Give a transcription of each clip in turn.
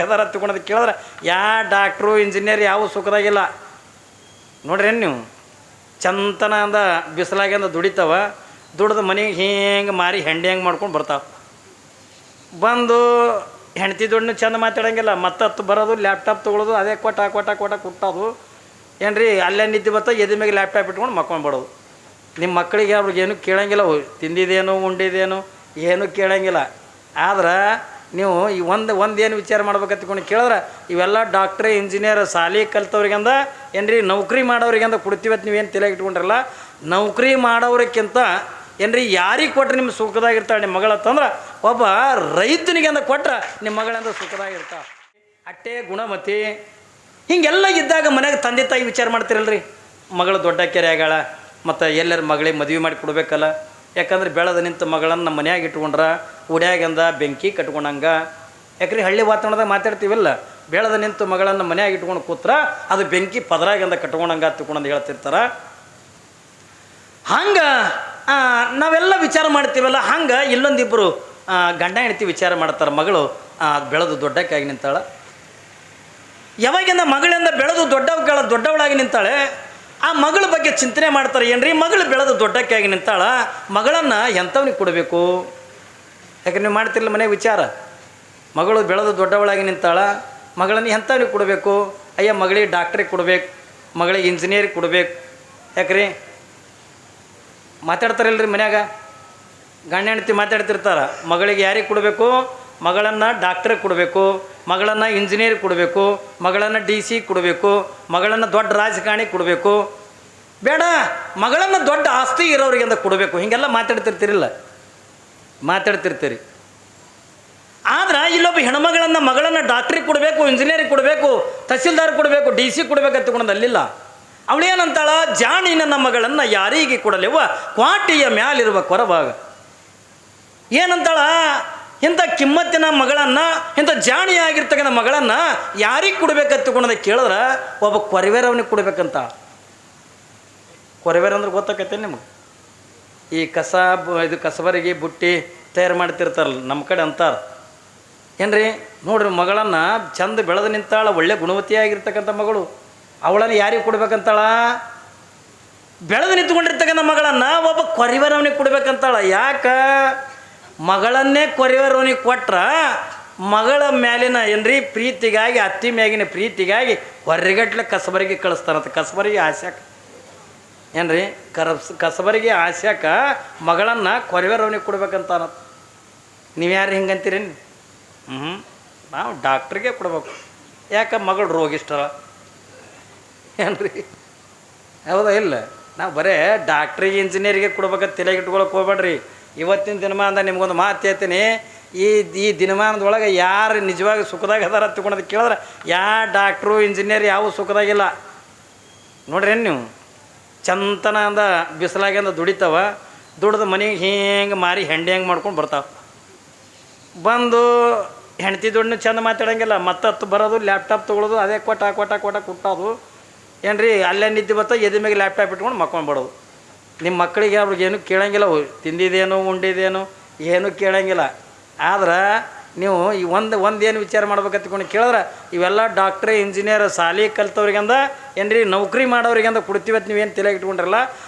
ಅದಾರ ತಗೊಂಡು ಕೇಳಿದ್ರೆ ಡಾಕ್ಟ್ರು ಇಂಜಿನಿಯರ್ ಯಾವ ಸುಖದಾಗಿಲ್ಲ ನೋಡ್ರಿ. ನೀವು ಚಂತನ ಅಂದ ಬಿಸಿಲಾಗಿಂದ ದುಡಿತಾವ, ದುಡ್ದು ಮನೆಗೆ ಹಿಂಗೆ ಮಾರಿ ಹೆಂಡಿ ಹೆಂಗೆ ಮಾಡ್ಕೊಂಡು ಬರ್ತಾವೆ. ಬಂದು ಹೆಂಡ್ತಿ ದುಡ್ಡು ಚಂದ ಮಾತಾಡೋಂಗಿಲ್ಲ, ಮತ್ತತ್ತು ಬರೋದು ಲ್ಯಾಪ್ಟಾಪ್ ತೊಗೊಳೋದು, ಅದೇ ಕೊಟ್ಟೋದು ಏನ್ರಿ. ಅಲ್ಲೇ ನಿದ್ದೆ ಬರ್ತಾ ಎದೆ ಮ್ಯಾಗೆ ಲ್ಯಾಪ್ಟಾಪ್ ಇಟ್ಕೊಂಡು ಮಕ್ಕೊಂಡ್ಬಿಡೋದು. ನಿಮ್ಮ ಮಕ್ಕಳಿಗೆ ಅವ್ರಿಗೆ ಏನೂ ಕೇಳೋಂಗಿಲ್ಲ, ತಿಂದಿದ್ದೇನು ಉಂಡಿದ್ದೇನು ಏನೂ ಕೇಳೋಂಗಿಲ್ಲ. ಆದ್ರೆ ನೀವು ಈ ಒಂದೇನು ವಿಚಾರ ಮಾಡ್ಬೇಕಂತ್ಕೊಂಡು ಕೇಳಿದ್ರೆ ಇವೆಲ್ಲ ಡಾಕ್ಟ್ರ್ ಇಂಜಿನಿಯರ್ ಸಾಲಿ ಕಲ್ತವ್ರಿಗಂದ ಏನ್ರಿ ನೌಕರಿ ಮಾಡೋರಿಗಂದ ಕೊಡ್ತೀವತ್ತು ನೀವೇನು ತಲೆಗೆ ಇಟ್ಕೊಂಡ್ರಲ್ಲ. ನೌಕರಿ ಮಾಡೋರಕ್ಕಿಂತ ಏನ್ರಿ ಯಾರಿಗೆ ಕೊಟ್ರೆ ನಿಮ್ಮ ಸುಖದಾಗಿರ್ತಾಳೆ ನಿಮ್ಮ ಮಗಳತ್ತಂದ್ರೆ ಒಬ್ಬ ರೈತನಿಗೆಂದ ಕೊಟ್ರೆ ನಿಮ್ಮ ಮಗಳಂದ ಸುಖದಾಗಿರ್ತಾಳೆ. ಅಟ್ಟೆ ಗುಣಮತಿ ಹಿಂಗೆಲ್ಲ ಇದ್ದಾಗ ಮನೆಗೆ ತಂದೆ ತಾಯಿ ವಿಚಾರ ಮಾಡ್ತಿರಲ್ರಿ. ಮಗಳು ದೊಡ್ಡ ಕೆರೆ ಆಗಾಳ, ಮತ್ತು ಎಲ್ಲರ ಮಗಳಿಗೆ ಮದುವೆ ಮಾಡಿ ಕೊಡ್ಬೇಕಲ್ಲ. ಯಾಕಂದ್ರೆ ಬೆಳೆದ ನಿಂತ ಮಗಳನ್ನು ನಮ್ಮ ಮನ್ಯಾಗ ಇಟ್ಕೊಂಡ್ರೆ ಉಡ್ಯಾಗಂದ ಬೆಂಕಿ ಕಟ್ಕೊಂಡಂಗೆ. ಯಾಕ್ರಿ ಹಳ್ಳಿ ವಾತಾವರಣದಾಗ ಮಾತಾಡ್ತೀವಲ್ಲ, ಬೆಳೆದ ನಿಂತು ಮಗಳನ್ನು ಮನ್ಯಾಗ ಇಟ್ಕೊಂಡು ಕೂತ್ರ ಅದು ಬೆಂಕಿ ಪದರಾಗಂದ ಕಟ್ಕೊಂಡಂಗೆ ತಿಳ್ಕೊಂಡಂದು ಹೇಳ್ತಿರ್ತಾರೆ. ಹಂಗೆ ನಾವೆಲ್ಲ ವಿಚಾರ ಮಾಡ್ತೀವಲ್ಲ, ಹಂಗೆ ಇಲ್ಲೊಂದಿಬ್ಬರು ಗಂಡ ಹೆಂಡತಿ ವಿಚಾರ ಮಾಡ್ತಾರೆ. ಮಗಳು ಬೆಳೆದು ದೊಡ್ಡಕ್ಕಾಗಿ ನಿಂತಾಳೆ. ಯಾವಾಗಿಂದ ಮಗಳಿಂದ ಬೆಳೆದು ದೊಡ್ಡವಳಾಗಿ ನಿಂತಾಳೆ, ಆ ಮಗಳ ಬಗ್ಗೆ ಚಿಂತನೆ ಮಾಡ್ತಾರೆ. ಏನ್ರಿ ಮಗಳು ಬೆಳೆದು ದೊಡ್ಡಕ್ಕಾಗಿ ನಿಂತಾಳ, ಮಗಳನ್ನು ಎಂಥವ್ನಿಗೆ ಕೊಡಬೇಕು? ಯಾಕೆ ನೀವು ಮಾಡ್ತಿರಲಿಲ್ಲ ಮನೆಗೆ ವಿಚಾರ. ಮಗಳು ಬೆಳೆದು ದೊಡ್ಡವಳಾಗಿ ನಿಂತಾಳ, ಮಗಳನ್ನು ಎಂಥವ್ನಿಗೆ ಕೊಡಬೇಕು? ಅಯ್ಯ ಮಗಳಿಗೆ ಡಾಕ್ಟ್ರಿಗೆ ಕೊಡ್ಬೇಕು, ಮಗಳಿಗೆ ಇಂಜಿನಿಯರಿಗೆ ಕೊಡ್ಬೇಕು. ಯಾಕ್ರಿ ಮಾತಾಡ್ತಾರಿಲ್ರಿ ಮನ್ಯಾಗ, ಗಂಡ ಹೆಂಡತಿ ಮಾತಾಡ್ತಿರ್ತಾರೆ. ಮಗಳಿಗೆ ಯಾರಿಗೆ ಕೊಡಬೇಕು? ಮಗಳನ್ನು ಡಾಕ್ಟ್ರಿಗೆ ಕೊಡಬೇಕು, ಮಗಳನ್ನು ಇಂಜಿನಿಯರಿಗೆ ಕೊಡಬೇಕು, ಮಗಳನ್ನು DC ಕೊಡಬೇಕು, ಮಗಳನ್ನು ದೊಡ್ಡ ರಾಜಕಾರಣಿ ಕೊಡಬೇಕು. ಬೇಡ, ಮಗಳನ್ನು ದೊಡ್ಡ ಆಸ್ತಿ ಇರೋರಿಗೆ ಅಂತ ಕೊಡಬೇಕು. ಹೀಗೆಲ್ಲ ಮಾತಾಡ್ತಿರ್ತೀರಿ. ಆದ್ರೆ ಇಲ್ಲೊಬ್ಬ ಹೆಣ್ಮಗಳನ್ನು ಮಗಳನ್ನು ಡಾಕ್ಟ್ರಿಗೆ ಕೊಡಬೇಕು, ಇಂಜಿನಿಯರಿಗೆ ಕೊಡಬೇಕು, ತಹಸೀಲ್ದಾರ್ ಕೊಡಬೇಕು, DC ಕೊಡಬೇಕು ಅಂತಕೊಂಡು ಅಲ್ಲಿಲ್ಲ. ಅವಳೇನಂತಾಳ? ಜಾಣಿನ ಮಗಳನ್ನು ಯಾರಿಗೆ ಕೊಡಲಿವ ಕ್ವಾಟಿಯ ಮ್ಯಾಲಿರುವ ಕೊರಭಾಗ. ಏನಂತಾಳ? ಇಂಥ ಕಿಮ್ಮತ್ತಿನ ಮಗಳನ್ನು, ಇಂಥ ಜಾಣಿಯಾಗಿರ್ತಕ್ಕಂಥ ಮಗಳನ್ನು ಯಾರಿಗೆ ಕೊಡ್ಬೇಕಂತ ತಿಳ್ಕೊಂಡ ಕೇಳಿದ್ರೆ ಒಬ್ಬ ಕೊರವೇರವನಿಗೆ ಕೊಡ್ಬೇಕಂತ. ಕೊರವೇರ ಅಂದ್ರೆ ಗೊತ್ತಾಕೈತೆ ನಿಮಗೆ? ಈ ಕಸಬರಿಗೆ ಬುಟ್ಟಿ ತಯಾರು ಮಾಡ್ತಿರ್ತಾರಲ್ಲ, ನಮ್ಮ ಕಡೆ ಅಂತಾರೆ ಏನ್ರಿ. ನೋಡ್ರಿ ಮಗಳನ್ನು ಚಂದ ಬೆಳೆದು ನಿಂತಾಳ, ಒಳ್ಳೆ ಗುಣವತಿಯಾಗಿರ್ತಕ್ಕಂಥ ಮಗಳು, ಅವಳನ್ನು ಯಾರಿಗೆ ಕೊಡ್ಬೇಕಂತಾಳ? ಬೆಳೆದು ನಿಂತ್ಕೊಂಡಿರ್ತಕ್ಕಂಥ ಮಗಳನ್ನು ಒಬ್ಬ ಕೊರವೇರವನಿಗೆ ಕೊಡ್ಬೇಕಂತಾಳ. ಯಾಕೆ? ಮಗಳನ್ನೇ ಕೊರವೇರವನಿಗೆ ಕೊಟ್ರೆ ಮಗಳ ಮೇಲಿನ ಏನ್ರಿ ಪ್ರೀತಿಗಾಗಿ, ಅತ್ತಿ ಮ್ಯಾಗಿನ ಪ್ರೀತಿಗಾಗಿ ಹೊರಗಟ್ಲೆ ಕಸಬರಿಗೆ ಕಳಿಸ್ತಾರಂತ. ಕಸಬರಿಗೆ ಆಸ್ಯಾಕ ಏನ್ರಿ ಕಸಬರಿಗೆ ಆಸ್ಯಾಕ ಮಗಳನ್ನು ಕೊರವೇರವನಿಗೆ ಕೊಡ್ಬೇಕಂತ. ನೀವು ಯಾರು ಹಿಂಗಂತೀರಿ? ನಾವು ಡಾಕ್ಟ್ರಿಗೆ ಕೊಡ್ಬೇಕು. ಯಾಕೆ? ಮಗಳು ರೋಗಿಷ್ಠರ ಏನ್ರಿ, ಹೌದಾ ಇಲ್ಲ? ನಾವು ಬರೇ ಡಾಕ್ಟ್ರಿಗೆ ಇಂಜಿನಿಯರಿಗೆ ಕೊಡ್ಬೇಕಂತ ತಲೆಗೆ ಇಟ್ಕೊಳಕ್ಕೆ ಹೋಗ್ಬೇಡ್ರಿ. ಇವತ್ತಿನ ದಿನಮಾನದ ನಿಮ್ಗೊಂದು ಮಾತು ಹೇಳ್ತೀನಿ. ಈ ದಿನಮಾನದೊಳಗೆ ಯಾರು ನಿಜವಾಗಿ ಸುಖದಾಗ ಅದಾರ ತಿಳ್ಕೊಳೋದು ಕೇಳಿದ್ರೆ ಡಾಕ್ಟ್ರು ಇಂಜಿನಿಯರ್ ಯಾವ ಸುಖದಾಗಿಲ್ಲ ನೋಡ್ರಿ. ನೀವು ಚಂತನ ಅಂದ ಬಿಸಿಲಾಗಿಂದ ದುಡಿತಾವ, ದುಡ್ದು ಮನೆಗೆ ಹಿಂಗೆ ಮಾರಿ ಹೆಂಡಿ ಹೆಂಗೆ ಮಾಡ್ಕೊಂಡು ಬರ್ತಾವೆ. ಬಂದು ಹೆಂಡ್ತಿ ದುಡ್ಡು ಚಂದ ಮಾತಾಡೋಂಗಿಲ್ಲ, ಮತ್ತತ್ತು ಬರೋದು ಲ್ಯಾಪ್ಟಾಪ್ ತೊಗೊಳೋದು, ಅದೇ ಕೊಟ್ಟೋದು ಏನ್ರಿ. ಅಲ್ಲೇ ನಿದ್ದೆ ಬರ್ತಾ ಎದೆ ಮ್ಯಾಗೆ ಲ್ಯಾಪ್ಟಾಪ್ ಇಟ್ಕೊಂಡು ಮಕ್ಕೊಂಡ್ಬಿಡೋದು. ನಿಮ್ಮ ಮಕ್ಕಳಿಗೆ ಅವ್ರಿಗೆ ಏನೂ ಕೇಳೋಂಗಿಲ್ಲ, ತಿಂದಿದ್ದೇನು ಉಂಡಿದ್ದೇನು ಏನೂ ಕೇಳೋಂಗಿಲ್ಲ. ಆದ್ರೆ ನೀವು ಈ ಒಂದೇನು ವಿಚಾರ ಮಾಡ್ಬೇಕಂತ್ಕೊಂಡು ಕೇಳಿದ್ರೆ ಇವೆಲ್ಲ ಡಾಕ್ಟ್ರ್ ಇಂಜಿನಿಯರ್ ಸಾಲಿ ಕಲ್ತವ್ರಿಗಂದ ಏನ್ರಿ ನೌಕರಿ ಮಾಡೋರಿಗಂದ ಕೊಡ್ತೀವತ್ತು ನೀವೇನು ತಲೆಗೆ ಇಟ್ಕೊಂಡ್ರಲ್ಲ.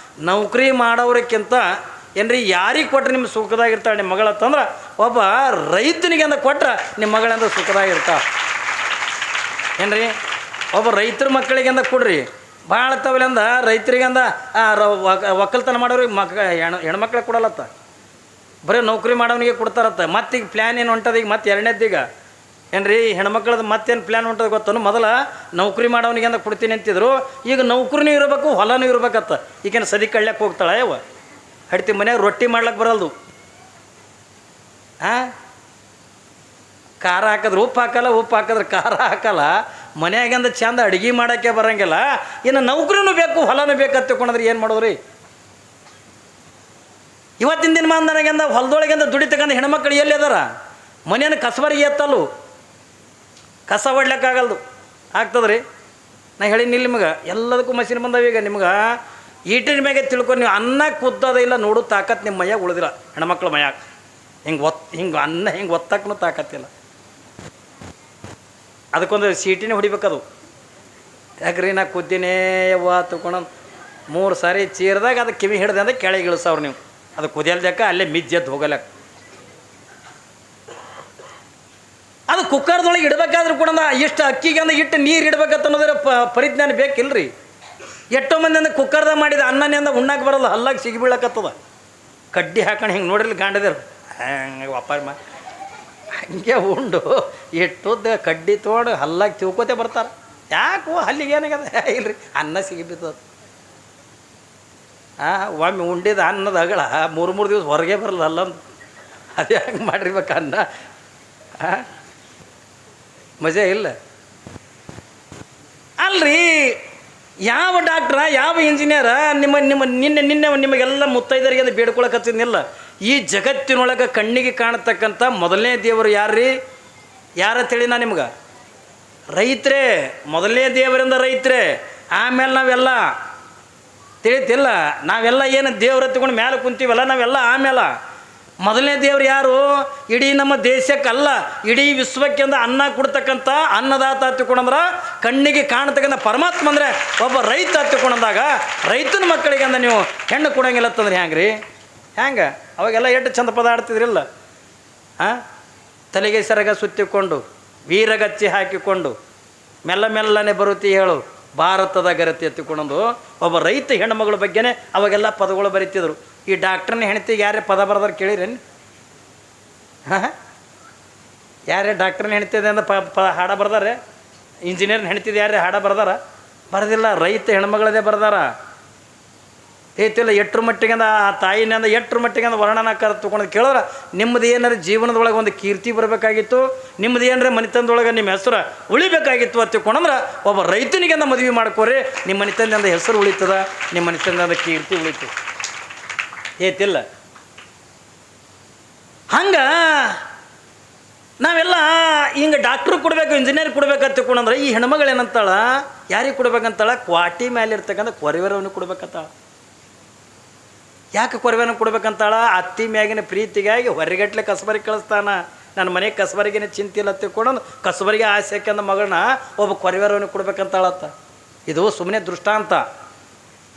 ನೌಕರಿ ಮಾಡೋರಕ್ಕಿಂತ ಏನ್ರಿ ಯಾರಿಗೆ ಕೊಟ್ರೆ ನಿಮ್ಮ ಸುಖದಾಗಿರ್ತಾಳೆ ನಿಮ್ಮ ಮಗಳತ್ತಂದ್ರೆ ಒಬ್ಬ ರೈತನಿಗೆಂದ ಕೊಟ್ರೆ ನಿಮ್ಮ ಮಗಳಂದ ಸುಖದಾಗಿರ್ತಾಳೆ ಏನ್ರಿ. ಒಬ್ಬ ರೈತರ ಮಕ್ಕಳಿಗೆಂದ ಕೊಡ್ರಿ, ಭಾಳ ತವಲಿಂದ ರೈತರಿಗಂದ ಒಕ್ಕಲ್ತನ ಮಾಡೋರಿಗೆ ಹೆಣ್ಮಕ್ಳಿಗೆ ಕೊಡಲತ್ತ, ಬರೀ ನೌಕರಿ ಮಾಡೋನಿಗೆ ಕೊಡ್ತಾರತ್ತ. ಮತ್ತೀಗ ಪ್ಲ್ಯಾನ್ ಏನು ಹೊಂಟದ? ಈಗ ಮತ್ತೆ ಎರಡನೇದೀಗ ಏನ್ರಿ ಹೆಣ್ಮಕ್ಳದ್ದು ಮತ್ತೇನು ಪ್ಲ್ಯಾನ್ ಹೊಂಟದ ಗೊತ್ತನು? ಮೊದಲ ನೌಕರಿ ಮಾಡೋನಿಗೆ ಅಂದ ಕೊಡ್ತೀನಿ ಅಂತಿದ್ರು, ಈಗ ನೌಕರಿನೂ ಇರಬೇಕು ಹೊಲನೂ ಇರ್ಬೇಕತ್ತ. ಈಗೇನು ಸದಿ ಕಳ್ಯಕ್ಕೆ ಹೋಗ್ತಾಳೆ ಯಾವ ಹಡ್ತಿ ಮನ್ಯಾಗ ರೊಟ್ಟಿ ಮಾಡ್ಲಿಕ್ಕೆ ಬರಲ್ದು. ಖಾರ ಹಾಕಿದ್ರೆ ಉಪ್ಪು ಹಾಕಲ್ಲ, ಉಪ್ಪು ಹಾಕಿದ್ರೆ ಖಾರ ಹಾಕಲ್ಲ. ಮನ್ಯಾಗಂದ ಚಂದ ಅಡುಗೆ ಮಾಡೋಕ್ಕೆ ಬರೋಂಗಿಲ್ಲ, ಇನ್ನು ನೌಕರಿನೂ ಬೇಕು ಹೊಲನೂ ಬೇಕಂತ ತಿಳ್ಕೊಂಡ್ರೆ ಏನು ಮಾಡೋದ್ರಿ? ಇವತ್ತಿನ ದಿನಮಾನದಾಗಿಂದ ಹೊಲದೊಳಗಿಂದ ದುಡಿತಕ್ಕಂಥ ಹೆಣ್ಮಕ್ಳು ಎಲ್ಲಿ ಅದಾರ? ಮನೆಯನ್ನು ಕಸಬರಿಗೆ ಎತ್ತಲು, ಕಸ ಹೊಡ್ಲಿಕ್ಕಾಗಲ್ದು ಆಗ್ತದ್ರಿ. ನಾ ಹೇಳಿನಿ ನಿಮಗೆ ಎಲ್ಲದಕ್ಕೂ ಮಷಿನ್ ಬಂದಾವ. ಈಗ ನಿಮ್ಗೆ ಈಟಿನ ಮ್ಯಾಗೆ ತಿಳ್ಕೊಂಡು ನೀವು ಅನ್ನ ಕುದ್ದದ ಇಲ್ಲ ನೋಡು ತಾಕತ್ತು ನಿಮ್ಮ ಮೈಯಾಗ ಉಳಿದಿಲ್ಲ. ಹೆಣ್ಮಕ್ಳು ಮೈಯಾಗ ಹಿಂಗೆ ಅನ್ನ ಹಿಂಗೆ ಒತ್ತಕ್ಕೂ ತಾಕತ್ತಿಲ್ಲ. ಅದಕ್ಕೊಂದು ಸೀಟಿನೇ ಹೊಡಿಬೇಕದು. ಯಾಕ್ರಿ ನಾ ಕುದ್ದಿನೇ ಯವ್ವ ತಗೊಂಡು 3 ಸಾರಿ ಚೀರ್ದಾಗ ಅದು ಕಿವಿ ಹಿಡ್ದೆ ಅಂದ್ರೆ ಕೆಳಗೆ ಇಳಿಸವ್ರು ನೀವು. ಅದು ಕುದಿಯಲ್ದಕ್ಕ ಅಲ್ಲೇ ಮಿಜ್ಜೆದ್ದು ಹೋಗಲಕ್ಕ. ಅದು ಕುಕ್ಕರ್ದೊಳಗೆ ಇಡಬೇಕಾದ್ರೂ ಕೂಡ ಎಷ್ಟು ಅಕ್ಕಿಗೆ ಅಂದ್ರೆ ಇಟ್ಟು ನೀರು ಇಡ್ಬೇಕಂತ ಅನ್ನೋದ್ರ ಪರಿಜ್ಞಾನ ಬೇಕಿಲ್ರಿ. ಎಷ್ಟೋ ಮಂದಿ ಅಂದ್ರೆ ಕುಕ್ಕರ್ದಾಗ ಮಾಡಿದ ಅನ್ನನಿಂದ ಉಣ್ಣಾಕ ಬರಲ್ಲ, ಹಲ್ಲಾಗ ಸಿಗಿ ಬೀಳಕತ್ತದ. ಕಡ್ಡಿ ಹಾಕೊಂಡು ಹಿಂಗೆ ನೋಡಿರ್ಲಿ ಗಾಂಡದಿರು ಹಂಗೆ ವಾಪಾರ ಹಂಗೆ ಉಂಡು ಎಷ್ಟುದ್ದ ಕಡ್ಡಿ ತೊಗೊಂಡು ಹಲ್ಲಾಗಿ ತಿಳ್ಕೋತೆ ಬರ್ತಾರೆ. ಯಾಕೋ ಹಲ್ಲಿಗೆ ಏನಾಗದ ಇಲ್ರಿ ಅನ್ನ ಸಿಗಿಬಿದ್ದದು. ಒಮ್ಮೆ ಉಂಡಿದ ಅನ್ನದ ಅಗಳ 3 ದಿವಸ ಹೊರಗೆ ಬರಲ್ಲ ಅಲ್ಲೊಂದು. ಅದೇ ಹಂಗೆ ಮಾಡಿರ್ಬೇಕು ಅನ್ನ. ಮಜಾ ಇಲ್ಲ ಅಲ್ರಿ. ಯಾವ ಡಾಕ್ಟ್ರ ಯಾವ ಇಂಜಿನಿಯರ ನಿನ್ನೆ ನಿಮಗೆಲ್ಲ ಮುತ್ತೈದರಿಗೆ ಅದು ಬೇಡ್ಕೊಳಕತ್ತಿದ್ನಿಲ್ಲ. ಈ ಜಗತ್ತಿನೊಳಗೆ ಕಣ್ಣಿಗೆ ಕಾಣತಕ್ಕಂಥ ಮೊದಲನೇ ದೇವರು ಯಾರ್ರೀ? ಯಾರ ತಿಳಿ ನಾ ನಿಮ್ಗೆ? ರೈತರೇ. ಮೊದಲನೇ ದೇವರಿಂದ ರೈತರೇ, ಆಮೇಲೆ ನಾವೆಲ್ಲ ತಿಳಿತಿಲ್ಲ. ನಾವೆಲ್ಲ ಏನು ದೇವ್ರ ತಗೊಂಡು ಮೇಲೆ ಕುಂತೀವಲ್ಲ ನಾವೆಲ್ಲ ಆಮೇಲೆ. ಮೊದಲನೇ ದೇವ್ರು ಯಾರು? ಇಡೀ ನಮ್ಮ ದೇಶಕ್ಕಲ್ಲ ಇಡೀ ವಿಶ್ವಕ್ಕೆ ಅಂದ ಅನ್ನ ಕೊಡ್ತಕ್ಕಂಥ ಅನ್ನದಾತ ಹತ್ತಿಕೊಂಡಂದ್ರೆ ಕಣ್ಣಿಗೆ ಕಾಣತಕ್ಕಂಥ ಪರಮಾತ್ಮ ಅಂದರೆ ಒಬ್ಬ ರೈತ ಹತ್ತಿಕೊಂಡಂದಾಗ ರೈತನ ಮಕ್ಕಳಿಗೆ ಅಂದ ನೀವು ಹೆಣ್ಣು ಕೊಡಂಗಿಲ್ಲ ಅಂತಂದ್ರೆ ಹ್ಯಾಂಗ್ರಿ? ಹ್ಯಾಂಗೆ? ಅವಾಗೆಲ್ಲ ಎಷ್ಟು ಚಂದ ಪದ ಆಡ್ತಿದ್ರಿಲ್ಲ. ತಲೆಗೆ ಸೆರಗ ಸುತ್ತಿಕೊಂಡು ವೀರಗಚ್ಚಿ ಹಾಕಿಕೊಂಡು ಮೆಲ್ಲ ಮೆಲ್ಲನೆ ಬರುತ್ತಿ ಹೇಳು ಭಾರತದ ಗರತಿ ಎತ್ತಿಕೊಂಡು ಒಬ್ಬ ರೈತ ಹೆಣ್ಣುಮಗಳ ಬಗ್ಗೆನೇ ಅವಾಗೆಲ್ಲ ಪದಗಳು ಬರೀತಿದ್ರು. ಈ ಡಾಕ್ಟ್ರನ್ನ ಹೆಣ್ತಿಗೆ ಯಾರೇ ಪದ ಬರೆದಾರ ಕೇಳಿರೇನು? ಯಾರೇ ಡಾಕ್ಟ್ರನ್ನ ಹೆಣ್ತಿದೆ ಅಂದ ಹಾಡ ಬರ್ದಾರೆ? ಇಂಜಿನಿಯರ್ನ ಹೆಣ್ತಿದೆ ಯಾರೇ ಹಾಡ ಬರ್ದಾರ? ಬರೆದಿಲ್ಲ. ರೈತ ಹೆಣ್ಮಗಳದೇ ಬರ್ದಾರ. ಏತಿಲ್ಲ ಎಟ್ರ ಮಟ್ಟಿಗೆ ಅಂದ ಆ ತಾಯಿನಿಂದ ಎಟ್ರ ಮಟ್ಟಿಗೆ ಅಂದ ವರ್ಣನಾಕಾರ ತೊಗೊಂಡು ಕೇಳಿದ್ರೆ ನಿಮ್ಮದು ಏನಾರು ಜೀವನದೊಳಗೆ ಒಂದು ಕೀರ್ತಿ ಬರಬೇಕಾಗಿತ್ತು, ನಿಮ್ಮದು ಏನಾರ ಮನೆತನದೊಳಗೆ ನಿಮ್ಮ ಹೆಸರು ಉಳಿಬೇಕಾಗಿತ್ತು ಅಂತ ತಿಳ್ಕೊಂಡ್ರೆ ಒಬ್ಬ ರೈತನಿಗೆ ಅಂದ ಮದುವೆ ಮಾಡ್ಕೋರಿ. ನಿಮ್ಮ ಮನೆತನದಿಂದ ಹೆಸರು ಉಳಿತದ, ನಿಮ್ಮ ಮನೆತನದಿಂದ ಕೀರ್ತಿ ಉಳಿತು. ಏತಿಲ್ಲ ಹಂಗೆ ನಾವೆಲ್ಲ ಹಿಂಗೆ ಡಾಕ್ಟ್ರು ಕೊಡಬೇಕು ಇಂಜಿನಿಯರ್ ಕೊಡ್ಬೇಕಂತ ತಿಳ್ಕೊಂಡ್ರೆ ಈ ಹೆಣ್ಮಗಳು ಏನಂತಾಳ? ಯಾರಿಗೆ ಕೊಡ್ಬೇಕಂತಾಳ? ಕ್ವಾಟಿ ಮೇಲೆ ಇರ್ತಕ್ಕಂಥ ಕೊರಿವರವನಿಗೆ ಕೊಡ್ಬೇಕಂತಾಳ. ಯಾಕೆ ಕೊರವೇನ ಕೊಡ್ಬೇಕಂತಾಳ? ಅತ್ತಿ ಮ್ಯಾಗಿನ ಪ್ರೀತಿಗಾಗಿ ಹೊರಗಟ್ಲೆ ಕಸಬರಿಗೆ ಕಳಿಸ್ತಾನ. ನನ್ನ ಮನೆಗೆ ಕಸಬರಿಗೇನೆ ಚಿಂತಿಲ್ಲ ತಿಳ್ಕೊಂಡು ಕಸಬರಿಗೆ ಆಸೆ ಹಾಕ್ಯಂದ ಮಗಳನ್ನ ಒಬ್ಬ ಕೊರವೇರವನಿಗೆ ಕೊಡ್ಬೇಕಂತಾಳತ್ತ. ಇದು ಸುಮ್ಮನೆ ದೃಷ್ಟಾಂತ.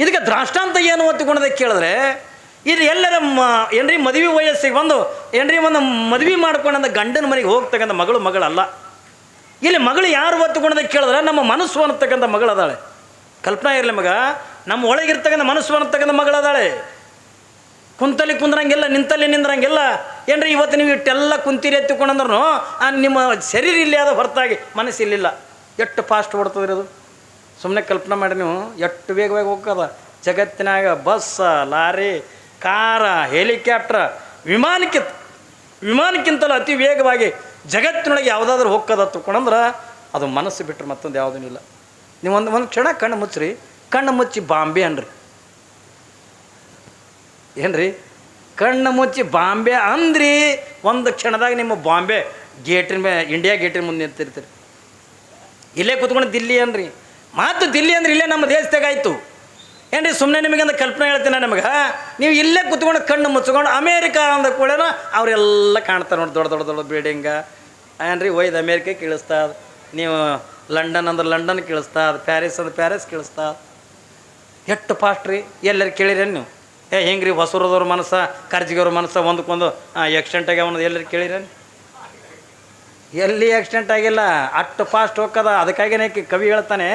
ಇದಕ್ಕೆ ದೃಷ್ಟಾಂತ ಏನು ಒತ್ತಿಕೊಂಡದಕ್ಕೆ ಕೇಳಿದ್ರೆ ಇದು ಎಲ್ಲರ ಏನ್ರಿ ಮದುವೆ ವಯಸ್ಸಿಗೆ ಒಂದು ಏನ್ರಿ ಒಂದು ಮದುವೆ ಮಾಡ್ಕೊಂಡಂದ ಗಂಡನ ಮನೆಗೆ ಹೋಗ್ತಕ್ಕಂಥ ಮಗಳಲ್ಲ. ಇಲ್ಲಿ ಮಗಳು ಯಾರು ಒತ್ತುಕೊಂಡದಕ್ಕೆ ಕೇಳಿದ್ರೆ ನಮ್ಮ ಮನಸ್ಸು ಅನ್ನತಕ್ಕಂಥ ಮಗಳದಾಳೆ. ಕಲ್ಪನಾ ಇರಲಿ ಮಗ, ನಮ್ಮ ಒಳಗಿರ್ತಕ್ಕಂಥ ಮನಸ್ಸು ಅನ್ನತಕ್ಕಂಥ ಮಗಳದಾಳೆ. ಕುಂತಲ್ಲಿ ಕುಂದ್ರಂಗಿಲ್ಲ, ನಿಂತಲ್ಲಿ ನಿಂದ್ರಂಗಿಲ್ಲ. ಏನ್ರಿ ಇವತ್ತು ನೀವು ಇಟ್ಟೆಲ್ಲ ಕುಂತೀರಿ ಎತ್ತಿಕೊಂಡಂದ್ರೂ ನಿಮ್ಮ ಶರೀರ ಇಲ್ಲಿ ಆದ ಹೊರತಾಗಿ ಮನಸ್ಸು ಇಲ್ಲಿಲ್ಲ. ಎಷ್ಟು ಫಾಸ್ಟ್ ಓಡ್ತದ್ರಿ ಅದು. ಸುಮ್ಮನೆ ಕಲ್ಪನೆ ಮಾಡಿ ನೀವು ಎಷ್ಟು ವೇಗವಾಗಿ ಹೋಗ್ತದ ಜಗತ್ತಿನಾಗ. ಬಸ್, ಲಾರಿ, ಕಾರ, ಹೆಲಿಕಾಪ್ಟರ್, ವಿಮಾನಕ್ಕಿಂತಲೂ ಅತಿ ವೇಗವಾಗಿ ಜಗತ್ತಿನೊಳಗೆ ಯಾವುದಾದ್ರೂ ಹೋಗ್ತದ ತಿಳ್ಕೊಂಡ್ರೆ ಅದು ಮನಸ್ಸು ಬಿಟ್ಟರೆ ಮತ್ತೊಂದು ಯಾವುದೂ ಇಲ್ಲ. ನೀವು ಒಂದು ಕ್ಷಣ ಕಣ್ಣು ಮುಚ್ಚ್ರಿ, ಕಣ್ಣು ಮುಚ್ಚಿ ಬಾಂಬೆ ಅನ್ರಿ. ಏನ್ರಿ ಕಣ್ಣು ಮುಚ್ಚಿ ಬಾಂಬೆ ಅಂದ್ರಿ ಒಂದು ಕ್ಷಣದಾಗ ನಿಮ್ಮ ಬಾಂಬೆ ಗೇಟಿನ ಮೇಲೆ ಇಂಡಿಯಾ ಗೇಟಿನ ಮುಂದೆ ನಿಂತಿರ್ತೀರಿ. ಇಲ್ಲೇ ಕೂತ್ಕೊಂಡು ದಿಲ್ಲಿ ಅನ್ರಿ. ಮಾತು ದಿಲ್ಲಿ ಅಂದ್ರೆ ಇಲ್ಲೇ ನಮ್ಮ ದೇಶದಾಗ ಆಯಿತು. ಏನ್ರಿ ಸುಮ್ಮನೆ ನಿಮಗಂದು ಕಲ್ಪನೆ ಹೇಳ್ತೀನಿ ನಮಗೆ. ನೀವು ಇಲ್ಲೇ ಕೂತ್ಕೊಂಡು ಕಣ್ಣು ಮುಚ್ಕೊಂಡು ಅಮೇರಿಕಾ ಅಂದ ಕೂಡ ಅವರೆಲ್ಲ ಕಾಣ್ತಾರೆ ನೋಡಿ, ದೊಡ್ಡ ದೊಡ್ಡ ದೊಡ್ಡ ಬಿಲ್ಡಿಂಗ. ಏನ್ರಿ ಒಯ್ದು ಅಮೇರಿಕಕ್ಕೆ ಇಳಿಸ್ತಾ, ನೀವು ಲಂಡನ್ ಅಂದ್ರೆ ಲಂಡನ್ ಕೇಳಿಸ್ತಾ, ಪ್ಯಾರಿಸ್ ಅಂದ್ರೆ ಪ್ಯಾರಿಸ್ ಕೇಳಿಸ್ತಾ. ಎಷ್ಟು ಫಾಸ್ಟ್ ರೀ. ಎಲ್ಲರೂ ಕೇಳಿರೇನು ನೀವು? ಹೆಂಗೆ ರೀ ಹೊಸೂರದವ್ರ ಮನಸ್ಸು ಕರ್ಜಿಗವ್ರ ಮನಸ್ಸು ಒಂದಕ್ಕೊಂದು ಆಕ್ಸಿಡೆಂಟ್ ಆಗ್ಯಾವ ಎಲ್ಲರೂ ಕೇಳಿರೇನು? ಎಲ್ಲಿ ಆಕ್ಸಿಡೆಂಟ್ ಆಗಿಲ್ಲ, ಅಷ್ಟು ಫಾಸ್ಟ್ ಹೋಗ್ತದ. ಅದಕ್ಕಾಗಿನೇ ಕವಿ ಹೇಳ್ತಾನೆ,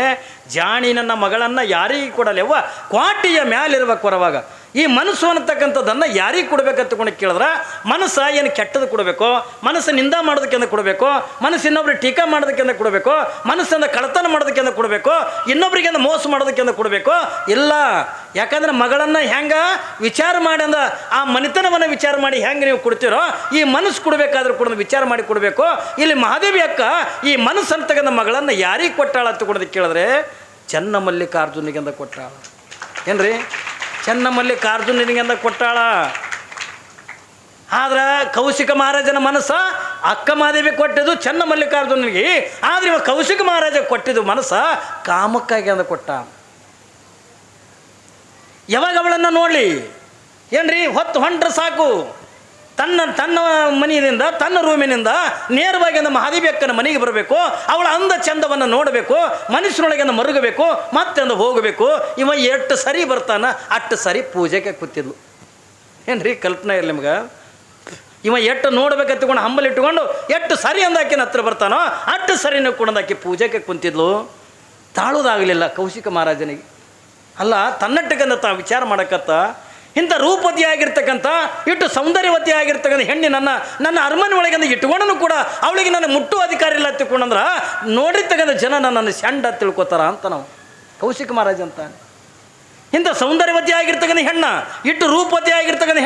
ಜಾಣಿ ನನ್ನ ಮಗಳನ್ನು ಯಾರಿಗೆ ಕೊಡಲೆವ್ವ ಕ್ವಾಟಿಯ ಮ್ಯಾಲಿರ್ಬೇಕು ಹೊರವಾಗ. ಈ ಮನಸ್ಸು ಅನ್ನತಕ್ಕಂಥದ್ದನ್ನು ಯಾರಿಗೆ ಕೊಡ್ಬೇಕಂತ ಕೇಳಿದ್ರೆ ಮನಸ್ಸು ಏನು ಕೆಟ್ಟದ್ದು ಕೊಡಬೇಕು, ಮನಸ್ಸು ನಿಂದ ಮಾಡೋದಕ್ಕೆಂದ ಕೊಡಬೇಕು, ಮನಸ್ಸು ಇನ್ನೊಬ್ರಿಗೆ ಟೀಕಾ ಮಾಡೋದಕ್ಕೆಂದ ಕೊಡಬೇಕು, ಮನಸ್ಸಿಂದ ಕಳತನ ಮಾಡೋದಕ್ಕೆಂದ ಕೊಡಬೇಕು, ಇನ್ನೊಬ್ರಿಗೆಂದ ಮೋಸ ಮಾಡೋದಕ್ಕೆಂದ ಕೊಡಬೇಕು ಇಲ್ಲ. ಯಾಕಂದ್ರೆ ಮಗಳನ್ನು ಹೆಂಗೆ ವಿಚಾರ ಮಾಡಿ ಅಂದ ಆ ಮನೆತನವನ್ನು ವಿಚಾರ ಮಾಡಿ ಹೆಂಗೆ ನೀವು ಕೊಡ್ತೀರೋ ಈ ಮನಸ್ಸು ಕೊಡಬೇಕಾದ್ರೂ ಕೂಡ ವಿಚಾರ ಮಾಡಿ ಕೊಡಬೇಕು. ಇಲ್ಲಿ ಮಹಾದೇವಿ ಅಕ್ಕ ಈ ಮನಸ್ಸು ಅಂತಕ್ಕಂಥ ಮಗಳನ್ನು ಯಾರಿಗೆ ಕೊಟ್ಟಾಳ ಅಂತ ಕೊಡೋದಕ್ಕೆ ಕೇಳಿದ್ರೆ ಚನ್ನಮಲ್ಲಿಕಾರ್ಜುನಿಗೆಂದ ಕೊಟ್ಟಾಳ. ಏನ್ರಿ ಚನ್ನಮಲ್ಲಿಕಾರ್ಜುನಿಗೆಂದ ಕೊಟ್ಟಾಳ. ಆದ್ರೆ ಕೌಶಿಕ ಮಹಾರಾಜನ ಮನಸ್ಸ ಅಕ್ಕ ಮಹಾದೇವಿ ಕೊಟ್ಟಿದ್ದು ಚನ್ನಮಲ್ಲಿಕಾರ್ಜುನಿಗೆ. ಆದ್ರೆ ಇವಾಗ ಕೌಶಿಕ ಮಹಾರಾಜ ಕೊಟ್ಟಿದ್ದು ಮನಸ್ಸ ಕಾಮಕ್ಕಾಗಿ ಅಂದ ಕೊಟ್ಟ. ಯಾವಾಗ ಅವಳನ್ನು ನೋಡಲಿ ಏನ್ರಿ ಹೊತ್ತು ಹೊಂಟ್ರೆ ಸಾಕು, ತನ್ನ ಮನೆಯಿಂದ ತನ್ನ ರೂಮಿನಿಂದ ನೇರವಾಗಿ ಒಂದು ಮಹಾದೇವಿ ಅಕ್ಕನ ಮನೆಗೆ ಬರಬೇಕು. ಅವಳ ಅಂದ ಚಂದವನ್ನು ನೋಡಬೇಕು, ಮನುಷ್ಯನೊಳಗೆ ಮರುಗಬೇಕು, ಮತ್ತೆ ಅಂದು ಹೋಗಬೇಕು. ಇವ ಎಷ್ಟು ಸರಿ ಬರ್ತಾನ ಅಷ್ಟು ಸರಿ ಪೂಜೆಗೆ ಕೂತಿದ್ಲು. ಏನ್ರಿ ಕಲ್ಪನೆ ಇರಲಿ ನಿಮ್ಗೆ? ಇವ ಎಷ್ಟು ನೋಡ್ಬೇಕಂತಕೊಂಡು ಹಂಬಲ್ ಇಟ್ಟುಕೊಂಡು ಎಷ್ಟು ಸರಿ ಅಂದಾಕಿನ ಹತ್ರ ಬರ್ತಾನೋ ಅಷ್ಟು ಸರಿನ ಕುಣದಾಕಿ ಪೂಜೆಗೆ ಕುಂತಿದ್ಲು. ತಾಳೋದಾಗಲಿಲ್ಲ ಕೌಶಿಕ ಮಹಾರಾಜನಿಗೆ. ಅಲ್ಲ, ತನ್ನಟ್ಟಕ್ಕಂತ ತಾ ವಿಚಾರ ಮಾಡಕತ್ತ ಇಂಥ ರೂಪವತಿ ಆಗಿರ್ತಕ್ಕಂಥ ಇಟ್ಟು ಸೌಂದರ್ಯವತಿ ಆಗಿರ್ತಕ್ಕಂಥ ಹೆಣ್ಣಿ ನನ್ನ ಅರಮನೆ ಒಳಗೆ ಇಟ್ಕೊಂಡನು ಕೂಡ ಅವಳಿಗೆ ನನ್ನ ಮುಟ್ಟುವ ಅಧಿಕಾರ ಇಲ್ಲ ತಿಳ್ಕೊಂಡಂದ್ರೆ ನೋಡಿರ್ತಕ್ಕಂಥ ಜನ ನನ್ನನ್ನು ಶಂಡ ತಿಳ್ಕೊತಾರ ಅಂತ ನಾವು ಕೌಶಿಕ ಮಹಾರಾಜ ಅಂತ. ಇಂಥ ಸೌಂದರ್ಯವತಿ ಆಗಿರ್ತಕ್ಕಂಥ ಹೆಣ್ಣ ಇಟ್ಟು ರೂಪವತಿ ಆಗಿರ್ತಕ್ಕಂಥ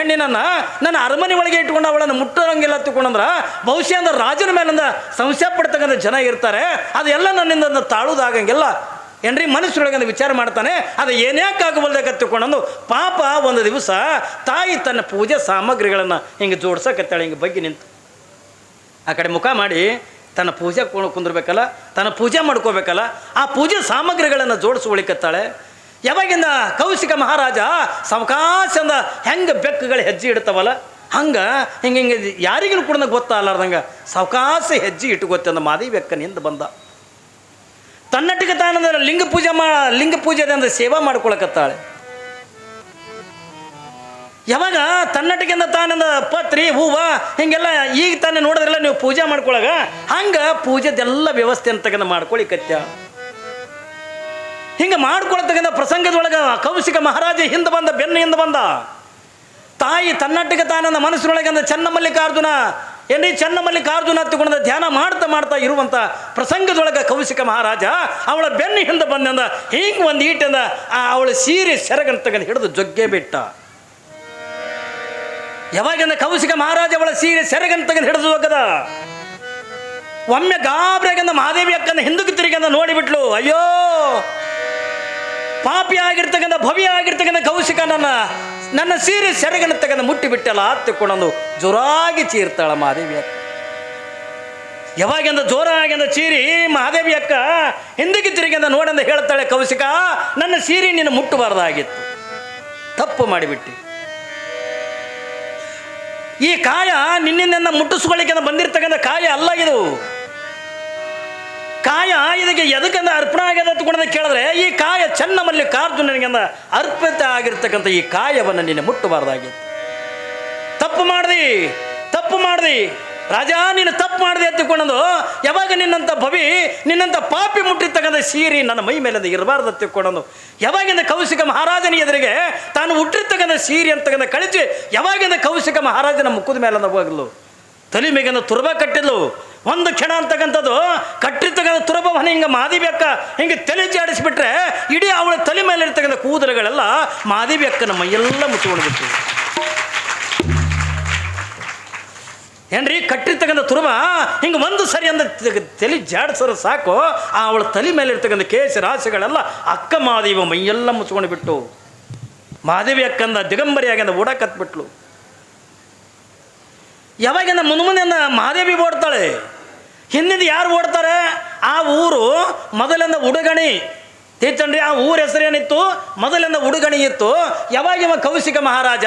ನನ್ನ ಅರಮನೆ ಒಳಗೆ ಇಟ್ಕೊಂಡು ಅವಳನ್ನು ಮುಟ್ಟೋರಂಗಿಲ್ಲ ತಿಳ್ಕೊಂಡಂದ್ರೆ ಬಹುಶಃ ಅಂದ್ರೆ ರಾಜನ ಮೇಲಿಂದ ಸಂಶಯ ಪಡ್ತಕ್ಕಂಥ ಜನ ಇರ್ತಾರೆ. ಅದೆಲ್ಲ ನನ್ನಿಂದ ತಾಳುವುದಾಗಂಗಿಲ್ಲ ಏನ್ರಿ ಮನುಷ್ಯರೊಳಗೆ ವಿಚಾರ ಮಾಡ್ತಾನೆ. ಅದು ಏನ್ಯಾಕಾಗಬಲ್ದೆ ಕತ್ತಿಕೊಂಡು ಪಾಪ ಒಂದು ದಿವಸ ತಾಯಿ ತನ್ನ ಪೂಜೆ ಸಾಮಗ್ರಿಗಳನ್ನು ಹಿಂಗೆ ಜೋಡ್ಸಕತ್ತಾಳೆ. ಹಿಂಗೆ ಬಗ್ಗೆ ನಿಂತು ಆ ಕಡೆ ಮುಖ ಮಾಡಿ ತನ್ನ ಪೂಜೆ ಕುಂದಿರ್ಬೇಕಲ್ಲ, ತನ್ನ ಪೂಜೆ ಮಾಡ್ಕೋಬೇಕಲ್ಲ, ಆ ಪೂಜೆ ಸಾಮಗ್ರಿಗಳನ್ನು ಜೋಡಿಸ್ಕೊಳಿಕತ್ತಾಳೆ. ಯಾವಾಗಿಂದ ಕೌಶಿಕ ಮಹಾರಾಜ ಸಾವಕಾಶಂದ ಹೆಂಗೆ ಬೆಕ್ಕುಗಳು ಹೆಜ್ಜೆ ಇಡ್ತಾವಲ್ಲ ಹಂಗೆ ಹಿಂಗೆ ಯಾರಿಗೂ ಕೂಡ ಗೊತ್ತಾಗಲಾರ್ದಂಗೆ ಸಾವಕಾಶ ಹೆಜ್ಜೆ ಇಟ್ಟು ಗೊತ್ತಂದ ಮಾದೇವಿ ಅಕ್ಕನಿಂದ ಬಂದ. ತನ್ನಟ್ಟಿಗೆ ತಾನಂದ್ರೆ ಲಿಂಗ ಪೂಜೆದಿಂದ ಸೇವಾ ಮಾಡ್ಕೊಳಕತ್ತಾಳೆ. ಯಾವಾಗ ತನ್ನಟ್ಟಿಗೆಂದ ತಾನಂದ ಪತ್ರಿ ಹೂವ ಹಿಂಗೆಲ್ಲ ಈಗ ತಾನೇ ನೋಡಿದ್ರಲ್ಲ ನೀವು ಪೂಜೆ ಮಾಡ್ಕೊಳಗ ಹಂಗೆ ಪೂಜೆದೆಲ್ಲ ವ್ಯವಸ್ಥೆ ಅಂತಕ್ಕಂಥ ಮಾಡ್ಕೊಳ್ಳಿ ಕತ್ಯ. ಹಿಂಗೆ ಮಾಡ್ಕೊಳ್ತಕ್ಕಂಥ ಪ್ರಸಂಗದೊಳಗೆ ಕೌಶಿಕ ಮಹಾರಾಜ ಬೆನ್ನ ಹಿಂದೆ ಬಂದ. ತಾಯಿ ತನ್ನಟ್ಟಿಗೆ ತಾನಂದ ಮನಸ್ಸಿನೊಳಗಂದ ಚನ್ನಮಲ್ಲಿಕಾರ್ಜುನ ಏನ್ರಿ ಚನ್ನಮಲ್ಲಿಕಾರ್ಜುನ ಹತ್ತಿಕೊಂಡ ಧ್ಯಾನ ಮಾಡ್ತಾ ಇರುವಂಥ ಪ್ರಸಂಗದೊಳಗೆ ಕೌಶಿಕ ಮಹಾರಾಜ ಅವಳ ಬೆನ್ನ ಹಿಂದೆ ಬಂದಂದ ಹಿಂಗೆ ಒಂದು ಈಟಿಂದ ಅವಳ ಸೀರೆ ಸೆರಗನ್ನು ತಗೊಂಡು ಹಿಡಿದು ಜೊಗ್ಗೆ ಬಿಟ್ಟ. ಯಾವಾಗಿಂದ ಕೌಶಿಕ ಮಹಾರಾಜ ಅವಳ ಸೀರೆ ಸೆರಗನ್ನು ತಗೊಂಡು ಹಿಡಿದು ಹೋಗದ ಒಮ್ಮೆ ಗಾಬರಿಯಾಗಂದ ಮಹಾದೇವಿ ಅಕ್ಕನ ಹಿಂದಕ್ಕೆ ತಿರುಗಂದ ನೋಡಿಬಿಟ್ಲು. ಅಯ್ಯೋ ಪಾಪಿ ಆಗಿರ್ತಕ್ಕಂಥ ಭವ್ಯ ಆಗಿರ್ತಕ್ಕಂಥ ಕೌಶಿಕ ನನ್ನ ಸೀರೆ ಸೆರಗನ್ನು ತಗೊಂಡು ಮುಟ್ಟಿಬಿಟ್ಟಲ್ಲ ತಿಳ್ಕೊಂಡು ಜೋರಾಗಿ ಚೀರ್ತಾಳ ಮಹಾದೇವಿ ಅಕ್ಕ. ಯಾವಾಗಿಂದ ಜೋರಾಗಿಂದ ಚೀರಿ ಮಹಾದೇವಿ ಅಕ್ಕ ಹಿಂದಕ್ಕೆ ತಿರುಗಿಂದ ನೋಡಂದ ಹೇಳ್ತಾಳೆ, ಕೌಶಿಕ ನನ್ನ ಸೀರೆ ನೀನು ಮುಟ್ಟಬಾರ್ದಾಗಿತ್ತು, ತಪ್ಪು ಮಾಡಿಬಿಟ್ಟು. ಈ ಕಾಯ ನಿನ್ನಿಂದ ಮುಟ್ಟಿಸ್ಕೊಳ್ಳಿಕ್ಕೆ ಬಂದಿರ್ತಕ್ಕಂಥ ಕಾಯ ಅಲ್ಲ ಇದು. ಕಾಯ ಇದಕ್ಕೆ ಎದಕ್ಕಂದ ಅರ್ಪಣೆ ಆಗ್ಯದ ತಗೊಂಡ ಕೇಳಿದ್ರೆ ಈ ಕಾಯ ಚನ್ನಮಲ್ಲಿಕಾರ್ಜುನನಿಗೆಂದ ಅರ್ಪಿತ ಆಗಿರ್ತಕ್ಕಂಥ ಈ ಕಾಯವನ್ನು ನೀನು ಮುಟ್ಟಬಾರ್ದಾಗಿತ್ತು. ತಪ್ಪು ಮಾಡ್ದಿ ರಾಜ, ನೀನು ತಪ್ಪು ಮಾಡಿದೆ ತಿಳ್ಕೊಂಡು ಯಾವಾಗ ನಿನ್ನಂಥ ಪಾಪಿ ಮುಟ್ಟಿರ್ತಕ್ಕಂಥ ಸೀರೆ ನನ್ನ ಮೈ ಮೇಲೆ ಇರಬಾರ್ದು ತಿಳ್ಕೊಂಡು ಯಾವಾಗಿಂದ ಕೌಶಿಕ ಮಹಾರಾಜನ ಎದುರಿಗೆ ತಾನು ಹುಟ್ಟಿರ್ತಕ್ಕಂಥ ಸೀರೆ ಅಂತಕ್ಕಂಥ ಕಳಿಸಿ ಯಾವಾಗಿಂದ ಕೌಶಿಕ ಮಹಾರಾಜನ ಮುಖದ ಮೇಲೆ ಹೋಗಲು ತಲೆ ಮೇಗಿಂದ ತುರ್ಬ ಕಟ್ಟಿದ್ಲು. ಒಂದು ಕ್ಷಣ ಅಂತಕ್ಕಂಥದ್ದು ಕಟ್ಟಿರ್ತಕ್ಕಂಥ ತುರಬವನ್ನು ಹಿಂಗೆ ಮಾದೇವಿ ಅಕ್ಕ ಹಿಂಗೆ ತಲೆ ಜಾಡಿಸ್ಬಿಟ್ರೆ ಇಡೀ ಅವಳ ತಲೆ ಮೇಲೆ ಇರ್ತಕ್ಕಂಥ ಕೂದಲುಗಳೆಲ್ಲ ಮಾದೇವಿ ಅಕ್ಕನ ಮೈಯೆಲ್ಲ ಮುಚ್ಚಿಕೊಂಡ್ಬಿಟ್ಟು. ಏನ್ರಿ ಕಟ್ಟಿರ್ತಕ್ಕಂಥ ತುರುಬ ಹಿಂಗೆ ಒಂದು ಸರಿ ಅಂದ ತಲೆ ಜಾಡಿಸೋರು ಸಾಕು ಅವಳ ತಲೆ ಮೇಲೆ ಇರ್ತಕ್ಕಂಥ ಕೇಶ ರಾಶಿಗಳೆಲ್ಲ ಅಕ್ಕ ಮಾದೇವಿ ಮೈಯೆಲ್ಲ ಮುಚ್ಕೊಂಡು ಬಿಟ್ಟು ಮಾದೇವಿ ಅಕ್ಕಂದ ದಿಗಂಬರಿಯಾಗಿಂದ ಓಡಾಕತ್ಬಿಟ್ಲು. ಯಾವಾಗಿಂದ ಮುಂದೆ ಮಹಾದೇವಿ ಓಡ್ತಾಳೆ, ಹಿಂದಿಂದ ಯಾರು ಓಡ್ತಾರೆ? ಆ ಊರು ಮೊದಲಿಂದ ಉಡುಗಣಿ ತೀರ್ಥಂಡ್ರಿ. ಆ ಊರ ಹೆಸರೇನಿತ್ತು? ಮೊದಲಿಂದ ಉಡುಗಣಿ ಇತ್ತು. ಯಾವಾಗ ಕೌಶಿಕ ಮಹಾರಾಜ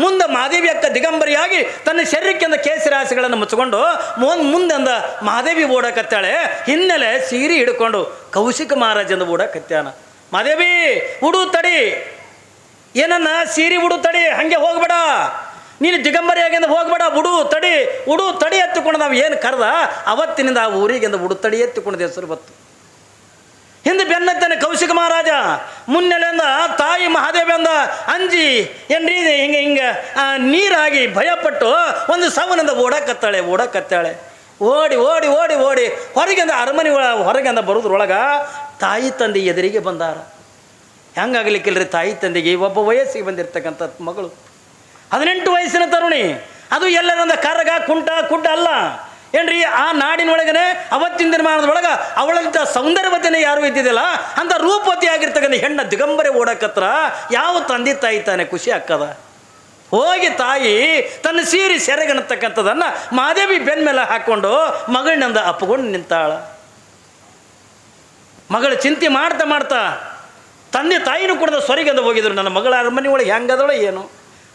ಮುಂದೆ ಮಹಾದೇವಿ ಅಕ್ಕ ದಿಗಂಬರಿಯಾಗಿ ತನ್ನ ಶರೀರಕ್ಕಿಂದ ಕೇಸರಾಶಿಗಳನ್ನು ಮುಚ್ಚಿಕೊಂಡು ಮುಂದೆಂದ ಮಹಾದೇವಿ ಓಡಕತ್ತಾಳೆ. ಹಿನ್ನೆಲೆ ಸೀರೆ ಹಿಡ್ಕೊಂಡು ಕೌಶಿಕ ಮಹಾರಾಜಂದ ಓಡಕತ್ಯಾನ. ಮಹಾದೇವಿ ಉಡು ತಡಿ, ಏನನ್ನ ಸೀರೆ ಉಡು ತಡಿ, ಹಂಗೆ ಹೋಗ್ಬೇಡ, ನೀನು ದಿಗಂಬರಿಯಾಗಿಂದ ಹೋಗ್ಬೇಡ, ಉಡು ತಡಿ ಎತ್ತಿಕೊಂಡು ನಾವು ಏನು ಕರೆದ ಅವತ್ತಿನಿಂದ ಆ ಊರಿಗಿಂದ ಉಡು ತಡಿ ಎತ್ತಿಕೊಂಡು ಹೆಸರು ಬತ್ತು. ಹಿಂದೆ ಬೆನ್ನತ್ತಾನೆ ಕೌಶಿಕ ಮಹಾರಾಜ, ಮುನ್ನೆಲೆಯಿಂದ ತಾಯಿ ಮಹಾದೇವಿ ಅಂದ ಅಂಜಿ ಏನ್ರಿ ಹಿಂಗೆ ನೀರಾಗಿ ಭಯಪಟ್ಟು ಒಂದು ಸವನಿಂದ ಓಡಕತ್ತಾಳೆ. ಓಡಿ ಹೊರಗಿಂದ ಅರಮನೆ ಹೊರಗಿಂದ ಬರೋದ್ರೊಳಗೆ ತಾಯಿ ತಂದೆ ಎದುರಿಗೆ ಬಂದಾರ. ಹೆಂಗಾಗಲಿಕ್ಕಿಲ್ರಿ ತಾಯಿ ತಂದೆಗೆ ಒಬ್ಬ ವಯಸ್ಸಿಗೆ ಬಂದಿರ್ತಕ್ಕಂಥ ಮಗಳು, 18 ವಯಸ್ಸಿನ ತರುಣಿ, ಅದು ಎಲ್ಲರಂದ ಕರಗ ಕುಂಟ ಅಲ್ಲ ಏನ್ರಿ. ಆ ನಾಡಿನೊಳಗನೆ ಅವತ್ತಿನ ದಿನಮಾನದೊಳಗೆ ಅವಳಂಥ ಸೌಂದರ್ಯವತಿನೇ ಯಾರು ಇದ್ದಿದ್ದಿಲ್ಲ. ಅಂತ ರೂಪವತಿ ಆಗಿರ್ತಕ್ಕಂಥ ಹೆಣ್ಣ ದಿಗಂಬರೆ ಓಡಕತ್ರ ಯಾವ ತಂದೆ ತಾಯಿ ತಾನೆ ಖುಷಿ ಆಗ್ತದ. ಹೋಗಿ ತಾಯಿ ತನ್ನ ಸೀರೆ ಸೆರಗನ್ನತಕ್ಕಂಥದ್ದನ್ನು ಮಹಾದೇವಿ ಬೆನ್ನ ಮೇಲೆ ಹಾಕ್ಕೊಂಡು ಮಗಳನ್ನಂದ ಅಪ್ಪಗೊಂಡು ನಿಂತಾಳ. ಮಗಳು ಚಿಂತೆ ಮಾಡ್ತಾ ತಂದೆ ತಾಯಿನೂ ಕೂಡ ಸ್ವರಿಗಂದ ಹೋಗಿದ್ರು. ನನ್ನ ಮಗಳ ಅರಮನೆ ಒಳಗೆ ಹೆಂಗದಳ ಏನು,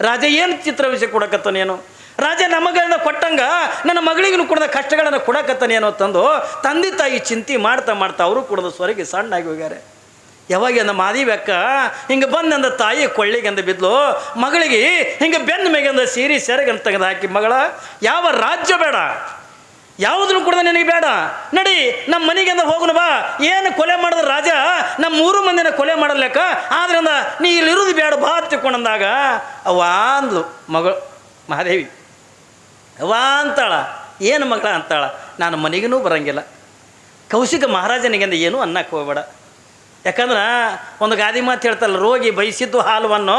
ರಾಜ ಏನು ಚಿತ್ರ ವಿಷಯ ಕೊಡಕತ್ತಾನೇನು, ರಾಜ ನಮಗಳನ್ನ ಕೊಟ್ಟಂಗ ನನ್ನ ಮಗಳಿಗೂ ಕೂಡ ಕಷ್ಟಗಳನ್ನು ಕೊಡಕತ್ತಾನೆ ಏನೋ ತಂದು ತಂದೆ ತಾಯಿ ಚಿಂತೆ ಮಾಡ್ತಾ ಮಾಡ್ತಾ ಅವರು ಕೂಡ ಸ್ವರ್ಗೆ ಸಣ್ಣಾಗಿ ಹೋಗ್ಯಾರೆ. ಯಾವಾಗ ಅಂದ ಮಾದಿಬೇಕ ಹಿಂಗೆ ಬಂದಂದ ತಾಯಿ ಕೊಳ್ಳಿಗೆಂದ ಬಿದ್ಲು, ಮಗಳಿಗೆ ಹಿಂಗೆ ಬೆನ್ನ ಮೇಗಂದ ಸೀರೆ ಸೆರಗಂತ ತೆಗೆದು ಹಾಕಿ, ಮಗಳ ಯಾವ ರಾಜ್ಯ ಬೇಡ, ಯಾವುದನ್ನು ಕೂಡ ನಿನಗೆ ಬೇಡ, ನಡಿ ನಮ್ಮ ಮನೆಗೆಂದ ಹೋಗುನು ಬಾ. ಏನು ಕೊಲೆ ಮಾಡಿದ್ರೆ ರಾಜ ನಮ್ಮ 3 ಮಂದಿನ ಕೊಲೆ ಮಾಡಲೇಕ, ಆದ್ರಿಂದ ನೀ ಇಲ್ಲಿರುವುದು ಬೇಡ ಬಾ ತಿಳ್ಕೊಂಡಂದಾಗ ಅವ್ವ ಅಂದ್ಲು ಮಗಳು ಮಹಾದೇವಿ. ಅವ್ವ ಅಂತಾಳ, ಏನು ಮಗಳ ಅಂತಾಳ, ನಾನು ಮನೆಗೂ ಬರಂಗಿಲ್ಲ. ಕೌಶಿಕ ಮಹಾರಾಜನಿಗೆಂದ ಏನೂ ಅನ್ನಕ್ಕೆ ಹೋಗ್ಬೇಡ. ಯಾಕಂದ್ರೆ ಒಂದು ಗಾದಿ ಮಾತು ಹೇಳ್ತಲ್ಲ, ರೋಗಿ ಬಯಸಿದ್ದು ಹಾಲುವನ್ನು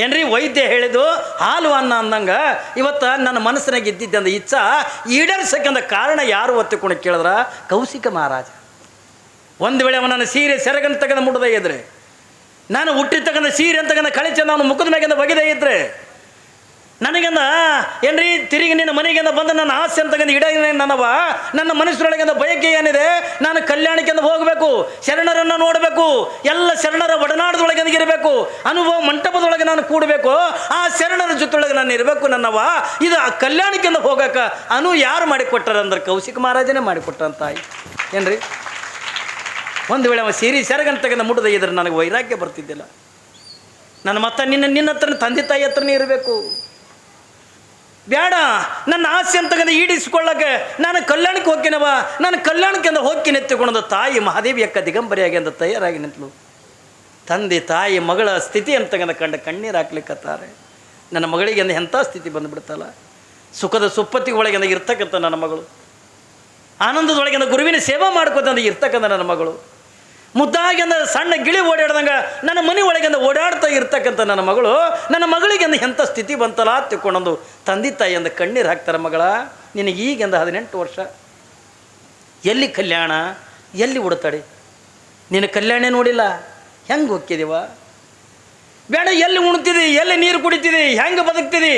ಏನ್ರಿ ವೈದ್ಯ ಹೇಳಿದ್ದು ಹಾಲು ಅನ್ನ ಅಂದಂಗೆ ಇವತ್ತು ನನ್ನ ಮನಸ್ಸಿನಾಗ ಇದ್ದಿದ್ದಂದ ಇಚ್ಛ ಈಡೇರಿಸಕ್ಕಂದ ಕಾರಣ ಯಾರು ಒತ್ತಿಕೊಂಡು ಕೇಳಿದ್ರ ಕೌಶಿಕ ಮಹಾರಾಜ. ಒಂದು ವೇಳೆ ಅವನ ಸೀರೆ ಸೆರಗನ್ನು ತಗೊಂಡು ಮುಟ್ಟದೇ ಇದ್ರೆ, ನಾನು ಹುಟ್ಟಿ ತಗೊಂಡ ಸೀರೆ ಅಂತ ತಗೊಂಡ ಕಳಿಚ ನಾನು ಮುಖದ ಮ್ಯಾಗಿಂದ ಬಗೆದೇ ಇದ್ರೆ, ನನಗೆಂದ ಏನ್ರಿ ತಿರುಗಿ ನಿನ್ನ ಮನೆಗೆಂದ ಬಂದ ನನ್ನ ಆಸೆ ಅಂತಕ್ಕಂಥ ಇಡ ನನ್ನವ ನನ್ನ ಮನಸ್ಸಿನೊಳಗೆಂದ ಬಯಕೆ ಏನಿದೆ, ನಾನು ಕಲ್ಯಾಣಕ್ಕೆಂದ ಹೋಗಬೇಕು, ಶರಣರನ್ನು ನೋಡಬೇಕು, ಎಲ್ಲ ಶರಣರ ಒಡನಾಡದೊಳಗೆ ಇರಬೇಕು, ಅನುಭವ ಮಂಟಪದೊಳಗೆ ನಾನು ಕೂಡಬೇಕು, ಆ ಶರಣರ ಜೊತೆಯೊಳಗೆ ನಾನು ಇರಬೇಕು ನನ್ನವ. ಇದು ಆ ಕಲ್ಯಾಣಕ್ಕೆಂದ ಹೋಗಕ್ಕೆ ಯಾರು ಮಾಡಿಕೊಟ್ಟಾರ ಅಂದ್ರೆ ಕೌಶಿಕ ಮಹಾರಾಜನೇ ಮಾಡಿಕೊಟ್ಟ ತಾಯಿ ಏನ್ರಿ. ಒಂದು ವೇಳೆ ಅವ ಸೀರೆ ಸೆರಗಂತ ತೆಗೆದ ಮುಟ್ಟದ ಇದ್ರೆ ನನಗೆ ವೈರಾಗ್ಯ ಬರ್ತಿದ್ದಿಲ್ಲ. ನನ್ನ ಮತ್ತೆ ನಿನ್ನ ಹತ್ರ ತಂದೆ ತಾಯಿ ಹತ್ರನೇ ಇರಬೇಕು. ಬೇಡ, ನನ್ನ ಆಸೆ ಅಂತಕ್ಕಂಥ ಈಡಿಸ್ಕೊಳ್ಳಕ್ಕೆ ನಾನು ಕಲ್ಯಾಣಕ್ಕೆ ಹೋಗ್ತೀನವ, ನಾನು ಕಲ್ಯಾಣಕ್ಕೆ ಅಂದ ಹೋಗ್ತೀನಿ ಎತ್ತಿಕೊಂಡ ತಾಯಿ ಮಹಾದೇವಿ ಅಕ್ಕ ದಿಗಂಬರಿಯಾಗಿ ಅಂತ ತಯಾರಾಗಿ ನಿಂತಲು. ತಂದೆ ತಾಯಿ ಮಗಳ ಸ್ಥಿತಿ ಅಂತಕ್ಕಂಥ ಕಣ್ಣೀರು ಹಾಕ್ಲಿಕ್ಕತ್ತಾರೆ. ನನ್ನ ಮಗಳಿಗೆ ಅಂದ ಎಂಥ ಸ್ಥಿತಿ ಬಂದುಬಿಡ್ತಲ್ಲ. ಸುಖದ ಸುಪ್ಪತ್ತಿ ಒಳಗಿಂದ ಇರ್ತಕ್ಕಂಥ ನನ್ನ ಮಗಳು, ಆನಂದದೊಳಗಿಂದ ಗುರುವಿನ ಸೇವಾ ಮಾಡ್ಕೋತಂದ ಇರ್ತಕ್ಕಂಥ ನನ್ನ ಮಗಳು, ಮುದ್ದಾಗಿಂದ ಸಣ್ಣ ಗಿಳಿ ಓಡಾಡ್ದಂಗೆ ನನ್ನ ಮನೆ ಒಳಗಿಂದ ಓಡಾಡ್ತಾ ಇರ್ತಕ್ಕಂಥ ನನ್ನ ಮಗಳು, ನನ್ನ ಮಗಳಿಗೆಂದ ಎಂಥ ಸ್ಥಿತಿ ಬಂತಲ್ಲ ತಿಳ್ಕೊಂಡೊಂದು ತಂದೆ ತಾಯಿ ಅಂದ ಕಣ್ಣೀರು ಹಾಕ್ತಾರೆ. ಮಗಳ ನಿನಗೆ ಈಗೆಂದ 18 ವರ್ಷ, ಎಲ್ಲಿ ಕಲ್ಯಾಣ, ಎಲ್ಲಿ ಉಡ್ತಾಡಿ, ನಿನ್ನ ಕಲ್ಯಾಣ ನೋಡಿಲ್ಲ, ಹೆಂಗೆ ಹೋಗ್ತಿದ್ದೀವ, ಬೇಡ ಎಲ್ಲಿ ಉಣ್ತಿದಿ, ಎಲ್ಲಿ ನೀರು ಕುಡಿತಿದಿ, ಹೆಂಗೆ ಬದುಕ್ತಿದಿ.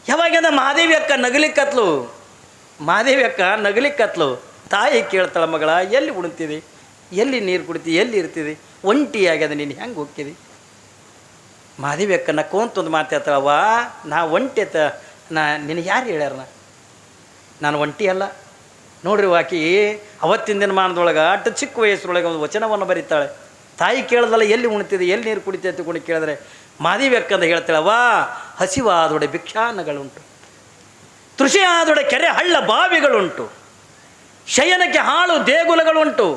ಯಾವಾಗೆಂದ ಮಹಾದೇವಿ ಅಕ್ಕ ನಗಲಿಕ್ಕತ್ಲು, ಮಹಾದೇವಿ ಅಕ್ಕ ನಗಲಿಕ್ಕತ್ಲು. ತಾಯಿ ಕೇಳ್ತಾಳ, ಮಗಳ ಎಲ್ಲಿ ಉಣ್ತಿದಿ, ಎಲ್ಲಿ ನೀರು ಕುಡಿತಿ, ಎಲ್ಲಿ ಇರ್ತಿದಿ, ಒಂಟಿಯಾಗ್ಯದ ನೀನು ಹೆಂಗೆ ಹೋಗ್ತಿದಿ. ಮಹಾದೇವಿ ಅಕ್ಕ ನಕ್ಕೊಂತೊಂದು ಮಾತಾಡ್ತಾಳವ್ವ, ನಾ ಒಂಟಿ ಅಂತ ನಿನಗೆ ಯಾರು ಹೇಳ್ಯಾರ, ನಾನು ಒಂಟಿ ಅಲ್ಲ. ನೋಡ್ರಿ ಆಕಿ ಅವತ್ತಿನ ದಿನಮಾನದೊಳಗೆ ಅಷ್ಟು ಚಿಕ್ಕ ವಯಸ್ಸರೊಳಗೆ ಒಂದು ವಚನವನ್ನು ಬರೀತಾಳೆ. ತಾಯಿ ಕೇಳ್ದಲ್ಲ ಎಲ್ಲಿ ಉಣ್ತಿದೆ, ಎಲ್ಲಿ ನೀರು ಕುಡಿತಿ ಅಂತಕೊಂಡು ಕೇಳಿದ್ರೆ ಮಹಾದೇವಿ ಅಕ್ಕಂದ ಹೇಳ್ತಾಳವ್ವ, ಹಸಿವಾದೊಡೆ ಭಿಕ್ಷಾನ್ನಗಳುಂಟು, ತೃಷಿಯಾದೊಡೆ ಕೆರೆ ಹಳ್ಳ ಬಾವಿಗಳುಂಟು, ಶಯನಕ್ಕೆ ಹಾಳು ದೇಗುಲಗಳುಂಟು,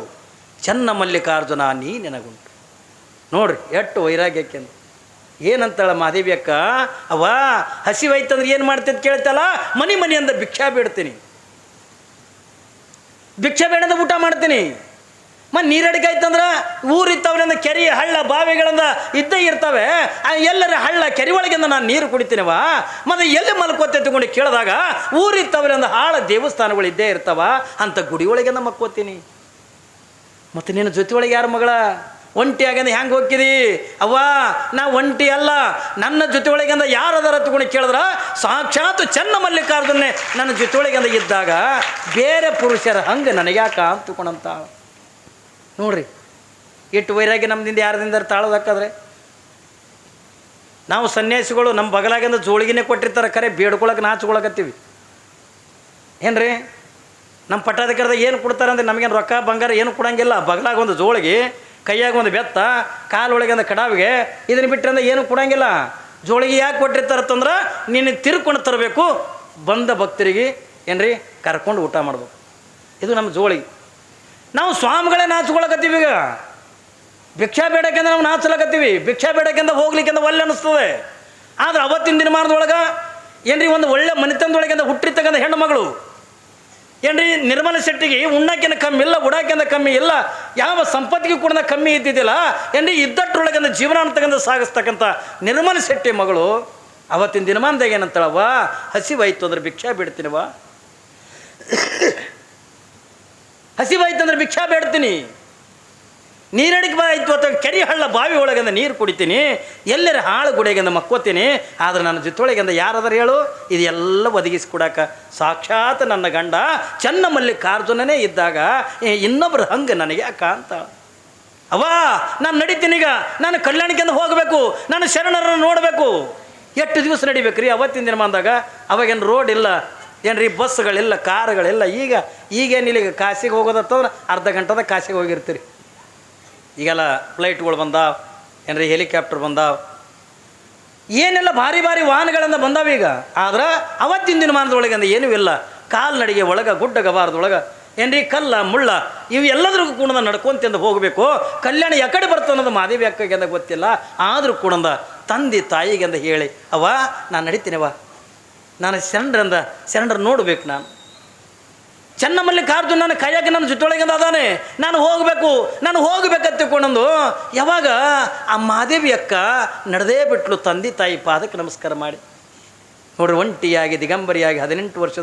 ಚನ್ನ ಮಲ್ಲಿಕಾರ್ಜುನ ನೀ ನೆನಗುಂಟು. ನೋಡ್ರಿ ಎಷ್ಟು ವೈರಾಗ್ಯಕ್ಕೆ ಏನಂತಾಳ ಮಹಾದೇವಿ ಅಕ್ಕ. ಅವ್ವ ಹಸಿವಾಯ್ತಂದ್ರೆ ಏನು ಮಾಡ್ತಿದ್ದು ಕೇಳ್ತಲ್ಲ, ಮನೆ ಅಂದ ಭಿಕ್ಷಾ ಬೇಡ್ತೀನಿ, ಭಿಕ್ಷಾ ಬೇಡಂದ ಊಟ ಮಾಡ್ತೀನಿ. ಮತ್ತು ನೀರಡಿಕೆ ಆಯ್ತಂದ್ರೆ ಊರಿತ್ತವ್ರಿಂದ ಕೆರೆ ಹಳ್ಳ ಬಾವಿಗಳಿಂದ ಇದ್ದೇ ಇರ್ತವೆ, ಎಲ್ಲರ ಹಳ್ಳ ಕೆರೆ ಒಳಗಿಂದ ನಾನು ನೀರು ಕುಡಿತೀನವ. ಮತ್ತು ಎಲ್ಲಿ ಮಲ್ಕೋತೆ ತಗೊಂಡು ಕೇಳಿದಾಗ ಊರಿತ್ತವ್ರಿಂದ ಹಾಳ ದೇವಸ್ಥಾನಗಳು ಇದ್ದೇ ಇರ್ತಾವ, ಅಂತ ಗುಡಿ ಒಳಗಿಂದ ಮಕ್ಕೋತೀನಿ. ಮತ್ತು ನಿನ್ನ ಜೊತೆ ಒಳಗೆ ಯಾರು ಮಗಳ, ಒಂಟಿ ಆಗಂದ ಹೆಂಗೆ ಹೋಗ್ತಿದಿ. ಅವ್ವ ನಾ ಒಂಟಿ ಅಲ್ಲ, ನನ್ನ ಜೊತೆ ಒಳಗಿಂದ ಯಾರು ಅದರ ತಗೊಂಡು ಕೇಳಿದ್ರೆ ಸಾಕ್ಷಾತ್ ಚನ್ನ ಮಲ್ಲಿಕಾರ್ಜುನೇ ನನ್ನ ಜೊತೆ ಒಳಗಿಂದ ಇದ್ದಾಗ ಬೇರೆ ಪುರುಷರ ಹಂಗೆ ನನಗೆ ಯಾಕ ಅಂತಕೊಂಡಂತ. ನೋಡ್ರಿ ಎಷ್ಟು ವೈರಾಗ್ಯ ನಮ್ದಿಂದ ಯಾರದಿಂದ ತಾಳೋದಕ್ಕಾದ್ರೆ. ನಾವು ಸನ್ಯಾಸಿಗಳು ನಮ್ಮ ಬಗಲಾಗಿಂದ ಜೋಳಿಗೆನೇ ಕೊಟ್ಟಿರ್ತಾರೆ, ಖರೆ ಬೇಡ್ಕೊಳಕ್ಕೆ ನಾಚ್ಕೊಳಕತ್ತೀವಿ ಏನ್ರಿ. ನಮ್ಮ ಪಟ್ಟಾಧಿಕಾರದ ಏನು ಕೊಡ್ತಾರೆ ಅಂದರೆ ನಮಗೇನು ರೊಕ್ಕ ಬಂಗಾರ ಏನು ಕೊಡಂಗಿಲ್ಲ. ಬಗಲಾಗ ಒಂದು ಜೋಳಿಗೆ, ಕೈಯಾಗ ಒಂದು ಬೆತ್ತ, ಕಾಲೊಳಗೆ ಒಂದು ಕಡಾವಿಗೆ, ಇದನ್ನು ಬಿಟ್ಟರೆ ಏನು ಕೊಡಂಗಿಲ್ಲ. ಜೋಳಿಗೆ ಯಾಕೆ ಕೊಟ್ಟಿರ್ತಾರಂತಂದ್ರೆ ನೀನು ತಿರ್ಕೊಂಡು ತರಬೇಕು, ಬಂದ ಭಕ್ತರಿಗೆ ಏನ್ರಿ ಕರ್ಕೊಂಡು ಊಟ ಮಾಡ್ಬೇಕು. ಇದು ನಮ್ಮ ಜೋಳಿಗೆ. ನಾವು ಸ್ವಾಮಿಗಳೇ ನಾಚ್ಕೊಳಕತ್ತೀವಿ. ಈಗ ಭಿಕ್ಷಾ ಬೇಡಕ್ಕೆಂದ ನಾವು ನಾಚಲಕತ್ತೀವಿ, ಭಿಕ್ಷಾ ಬೇಡಕ್ಕೆಂದ ಹೋಗ್ಲಿಕ್ಕೆಂದ ಒಳ್ಳೆ ಅನ್ನಿಸ್ತದೆ. ಆದ್ರೆ ಅವತ್ತಿನ ದಿನಮಾನದೊಳಗೆ ಏನ್ರಿ ಒಂದು ಒಳ್ಳೆ ಮನೆತನದೊಳಗಿಂದ ಹುಟ್ಟಿರ್ತಕ್ಕಂಥ ಹೆಣ್ಣು ಮಗಳು ಏನ್ರಿ ನಿರ್ಮಲ ಶೆಟ್ಟಿಗೆ ಉಣ್ಣಕ್ಕಿಂತ ಕಮ್ಮಿ ಇಲ್ಲ, ಉಡಾಕಿಂತ ಕಮ್ಮಿ ಇಲ್ಲ, ಯಾವ ಸಂಪತ್ತಿಗೆ ಕೂಡ ಕಮ್ಮಿ ಇದ್ದಿದ್ದಿಲ್ಲ ಏನ್ರಿ. ಇದ್ದಟ್ರೊಳಗಿಂದ ಜೀವನ ಅಂತಕ್ಕಂಥ ಸಾಗಿಸ್ತಕ್ಕಂಥ ನಿರ್ಮಲ ಶೆಟ್ಟಿ ಮಗಳು ಅವತ್ತಿನ ದಿನಮಾನದಾಗ ಏನಂತಾಳವ್ವ, ಹಸಿವಾಯ್ತು ಅಂದ್ರೆ ಭಿಕ್ಷಾ ಬೇಡ್ತೀನವ, ಹಸಿವಾಯ್ತು ಅಂದ್ರೆ ಭಿಕ್ಷಾ ಬೇಡ್ತೀನಿ, ನೀರಡಿಕೆ ಆಯಿತು ಅಥವಾ ಕೆರೆ ಹಳ್ಳ ಬಾವಿ ಒಳಗಿಂದ ನೀರು ಕುಡಿತೀನಿ, ಎಲ್ಲರ ಹಾಳು ಗುಡಿಗಿಂದ ಮಕ್ಕೋತೀನಿ. ಆದರೆ ನನ್ನ ಜೊತೆಯೊಳಗಿಂದ ಯಾರಾದರೂ ಹೇಳು, ಇದೆಲ್ಲ ಒದಗಿಸ್ಕೊಡಾಕ ಸಾಕ್ಷಾತ್ ನನ್ನ ಗಂಡ ಚನ್ನ ಮಲ್ಲಿಕಾರ್ಜುನನೇ ಇದ್ದಾಗ ಇನ್ನೊಬ್ರು ಹಂಗೆ ನನಗೆ ಯಾಕ ಅಂತ. ಅವ್ವ ನಾನು ನಡೀತೀನಿ, ಈಗ ನಾನು ಕಲ್ಯಾಣಕ್ಕೆಂದು ಹೋಗಬೇಕು, ನಾನು ಶರಣರನ್ನು ನೋಡಬೇಕು. ಎಷ್ಟು ದಿವಸ ನಡಿಬೇಕು ರೀ ಅವತ್ತಿನ ದಿನ ಬಂದಾಗ? ಅವಾಗೇನು ರೋಡ್ ಇಲ್ಲ, ಏನ್ರಿ ಬಸ್ಗಳಿಲ್ಲ, ಕಾರುಗಳಿಲ್ಲ. ಈಗೇನಿಲ್ಲ, ಈಗ ಕಾಶಿಗೆ ಹೋಗೋದತ್ತಂದ್ರೆ ಅರ್ಧ ಗಂಟೆದಾಗ ಕಾಶಿಗೆ ಹೋಗಿರ್ತೀರಿ. ಈಗೆಲ್ಲ ಫ್ಲೈಟ್ಗಳು ಬಂದಾವ, ಏನ್ರಿ ಹೆಲಿಕಾಪ್ಟರ್ ಬಂದಾವ, ಏನೆಲ್ಲ ಭಾರಿ ಭಾರಿ ವಾಹನಗಳಿಂದ ಬಂದಾವ ಈಗ. ಆದ್ರೆ ಅವತ್ತಿನ ದಿನಮಾನದೊಳಗೆ ಅಂದ್ರೆ ಏನೂ ಇಲ್ಲ. ಕಾಲ್ನಡಿಗೆ ಒಳಗೆ, ಗುಡ್ಡ ಗಬಾರದೊಳಗೆ ಏನ್ರಿ ಕಲ್ಲ ಮುಳ್ಳ ಇವು ಎಲ್ಲದ್ರಿಗೂ ಕೂಡ ನಡ್ಕೊಂತಿಂದ ಹೋಗಬೇಕು. ಕಲ್ಯಾಣ ಯಾಕಡೆ ಬರ್ತದೆ ಅನ್ನೋದು ಮಾದೇವಿ ಅಕ್ಕಗೆ ಅಂದ ಗೊತ್ತಿಲ್ಲ. ಆದರೂ ಕೂಡ ತಂದೆ ತಾಯಿಗೆ ಅಂದ ಹೇಳಿ, ಅವ್ವ ನಾನು ನಡಿತೀನವ್ವ, ನಾನು ಶರಣರ ನೋಡ್ಬೇಕು, ನಾನು ಚೆನ್ನಮಲ್ಲಿಕಾರ್ಜುನ ನನ್ನ ಕೈಯಾಗೆ ನನ್ನ ಜೊತೆಯೊಳಗಿಂದ ಅದಾನೆ, ನಾನು ಹೋಗ್ಬೇಕಂತ ತಿಳ್ಕೊಂಡಂದು ಯಾವಾಗ ಆ ಮಾದೇವಿ ಅಕ್ಕ ನಡೆದೇ ಬಿಟ್ಲು ತಂದೆ ತಾಯಿ ಪಾದಕ್ಕೆ ನಮಸ್ಕಾರ ಮಾಡಿ. ನೋಡ್ರಿ, ಒಂಟಿಯಾಗಿ ದಿಗಂಬರಿಯಾಗಿ 18 ವರ್ಷದ